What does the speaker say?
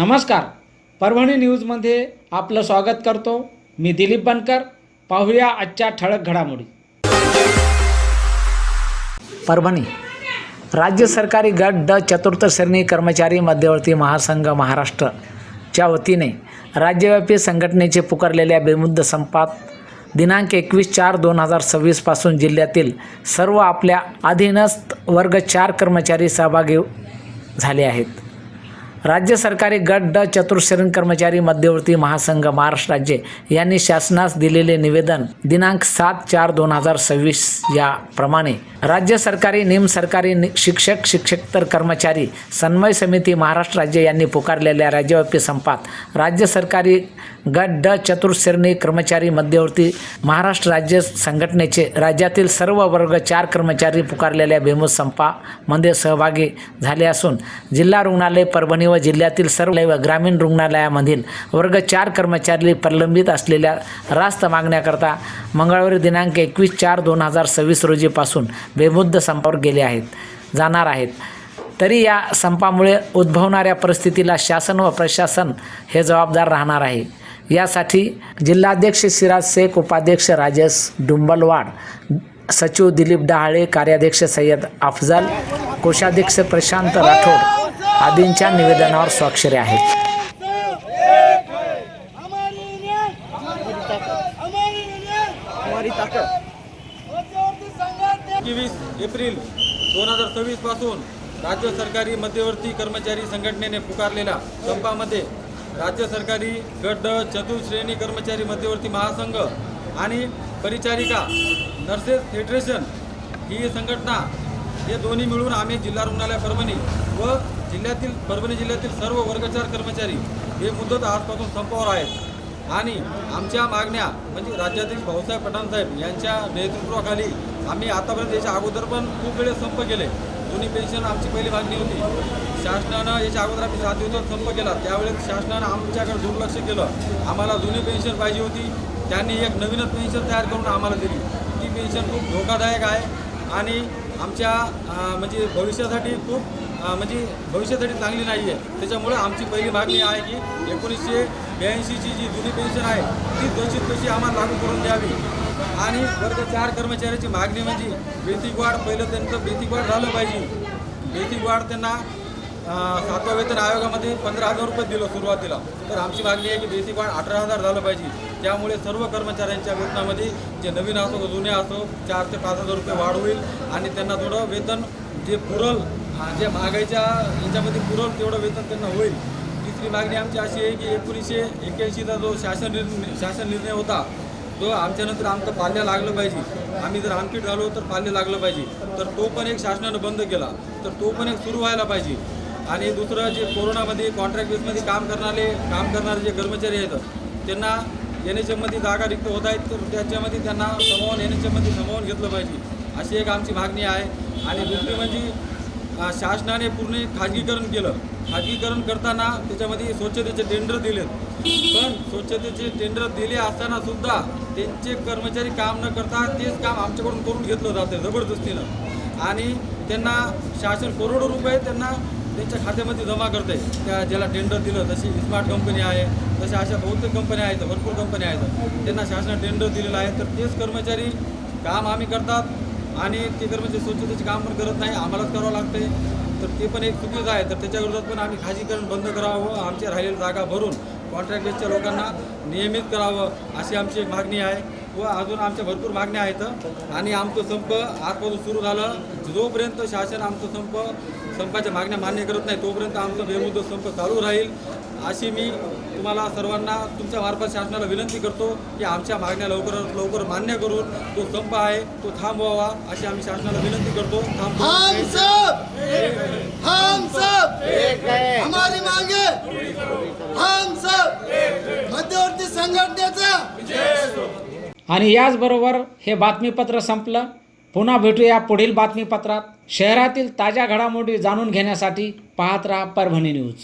नमस्कार, परभणी न्यूजमध्ये आपलं स्वागत करतो. मी दिलीप बनकर. पाहूया आजच्या ठळक घडामोडी. परभणी राज्य सरकारी गट ड चतुर्थ श्रेणी कर्मचारी मध्यवर्ती महासंघ महाराष्ट्रच्या वतीने राज्यव्यापी संघटनेचे पुकारलेल्या बेमुदत संपात दिनांक 21/4/2026 पासून जिल्ह्यातील सर्व आपल्या अधीनस्थ वर्ग 4 कर्मचारी सहभागी झाले आहेत. राज्य सरकारी गट ड चतुर्थ श्रेणी कर्मचारी मध्यवर्ती महासंघ महाराष्ट्र राज्य यांनी शासनास दिलेले निवेदन दिनांक 7/4/2026 याप्रमाणे राज्य सरकारी निमसरकारी शिक्षक शिक्षकेतर कर्मचारी समन्वय समिती महाराष्ट्र राज्य यांनी पुकारलेल्या राज्यव्यापी संपात राज्य सरकारी गट ड चतुर्थ श्रेणी कर्मचारी मध्यवर्ती महाराष्ट्र राज्य संघटनेचे राज्यातील सर्व वर्ग 4 कर्मचारी पुकारलेल्या बेमुदत संपामध्ये सहभागी झाले असून जिल्हा रुग्णालय परभणी व जिल्ह्यातील सर्व ग्रामीण रुग्णालयामधील वर्ग 4 कर्मचारी प्रलंबित असलेल्या रास्त मागण्याकरता मंगळवारी दिनांक 21/4/2026 रोजीपासून बेमुदत संपावर जाणार आहेत. तरी या संपामुळे उद्भवणाऱ्या परिस्थितीला शासन व प्रशासन हे जबाबदार राहणार आहे. यासाठी जिल्हाध्यक्ष सिराज शेख, उपाध्यक्ष राजेश डुंबलवाड, सचिव दिलीप डहाळे, कार्याध्यक्ष सय्यद अफजल, कोषाध्यक्ष प्रशांत राठोड आदींच्या निवेदनावर स्वाक्षरी आहेत. 21 एप्रिल 2026 पासून राज्य सरकारी मध्यवर्ती कर्मचारी संघटनेने पुकारलेल्या संपामध्ये राज्य सरकारी गट चतुर्थ श्रेणी कर्मचारी मध्यवर्ती महासंघ आणि परिचारिका नर्सेस फेडरेशन ही संघटना हे दोन्ही मिळून आम्ही जिल्हा रुग्णालय परभणी व परभणी जिल्ह्यातील सर्व वर्ग 4 कर्मचारी हे मुदत आजपासून संपावर आहेत. आणि आमच्या मागण्या म्हणजे राज्यातील भाऊसाहेब पठाण साहेब यांच्या नेतृत्वाखाली आम्ही आतापर्यंत याच्या अगोदर पण खूप वेळेस संप केले. जुनी पेन्शन आमची पहिली मागणी होती. शासनानं याच्या अगोदर आम्ही 7 दिवसात संप केला. त्यावेळेस शासनानं आमच्याकडे दुर्लक्ष केलं. आम्हाला जुनी पेन्शन पाहिजे होती. त्यांनी एक नवीनच पेन्शन तयार करून आम्हाला दिली. ती पेन्शन खूप धोकादायक आहे आणि आमच्या म्हणजे भविष्यासाठी भविष्यासाठी चांगली नाही आहे. त्याच्यामुळे आमची पहिली मागणी आहे की 1982ची जी जुनी पेन्शन आहे ती तशी आम्हाला लागू करून द्यावी. आणि वर्ग 4 कर्मचाऱ्याची मागणी म्हणजे बेसिक वाढ, पहिलं त्यांचं बेसिक वाढ झालं पाहिजे. बेसिक वाढ त्यांना 7व्या वेतन आयोगामध्ये 15,000 रुपये दिलं सुरुवातीला. तर आमची मागणी आहे की बेसिक वाढ 18,000 झालं पाहिजे. त्यामुळे सर्व कर्मचाऱ्यांच्या वेतनामध्ये जे नवीन असो जुने असो 4,000 ते 5,000 रुपये वाढ होईल आणि त्यांना थोडं वेतन जे पुरल, जे महागाईच्या याच्यामध्ये पुरल तेवढं वेतन त्यांना होईल. तिसरी मागणी आमची अशी आहे की 1981चा जो शासन निर्णय होता तो आमच्यानंतर आमचं पाल्य लागलं पाहिजे. आम्ही जर अनफिट झालो तर पाल्य लागलं पाहिजे. तर तो पण एक शासनानं बंद केला. तर तो पण एक सुरू व्हायला पाहिजे. आणि दुसरं जे कोरोनामध्ये कॉन्ट्रॅक्ट बेसमध्ये काम करणारे जे कर्मचारी आहेत त्यांना NHMमध्ये जागा रिक्त होत आहेत. तर त्याच्यामध्ये त्यांना NHMमध्ये सामावून घेतलं पाहिजे अशी एक आमची मागणी आहे. आणि दुसरी म्हणजे शासनाने पूर्ण खाजगीकरण केलं. खाजगीकरण करताना त्याच्यामध्ये स्वच्छतेचे टेंडर दिलेत. पण स्वच्छतेचे टेंडर दिले असताना सुद्धा त्यांचे कर्मचारी काम न करता तेच काम आमच्याकडून करून घेतलं जातं जबरदस्तीनं. आणि त्यांना शासन करोडो रुपये त्यांच्या खात्यामध्ये जमा करते. त्या ज्याला टेंडर दिलं, जशी स्मार्ट कंपनी आहे, तशा अशा बहुतेक कंपन्या आहेत, भरपूर कंपन्या आहेत, त्यांना शासनाने टेंडर दिलेलं आहे. तर तेच कर्मचारी काम आम्ही करतात आणि ते कर्मचारी स्वच्छतेचे काम पण करत नाही, आम्हालाच करावं लागते. तर ते पण एक चुकीचं आहे. तर त्याच्या विरोधात पण आम्ही खाजगीकरण बंद करावं, आमच्या राहिलेल्या जागा भरून कॉन्ट्रॅक्ट बेसच्या लोकांना नियमित करावं अशी आमची एक मागणी आहे. व अजून आमच्या भरपूर मागण्या आहेत. आणि आमचं संप आजपासून सुरू झालं. जोपर्यंत शासन आमचं संपाच्या मागण्या मान्य करत नाही तोपर्यंत आमचं बेमुदत संप चालू राहील अशी मी तुम्हाला सर्वांना तुमच्या मार्फत शासनाला विनंती करतो की आमच्या मागण्या लवकरात लवकर मान्य करून तो संप आहे तो थांबवावा अशी आम्ही शासनाला विनंती करतो. हमारी मांगे हम सब मध्यवर्ती संघटनेचा. आणि याचबरोबर हे बातमीपत्र संपलं. पुन्हा भेटूया पुढील बातमीपत्रात. शहरातील ताज्या घडामोडी जाणून घेण्यासाठी पाहत राहा परभणी न्यूज.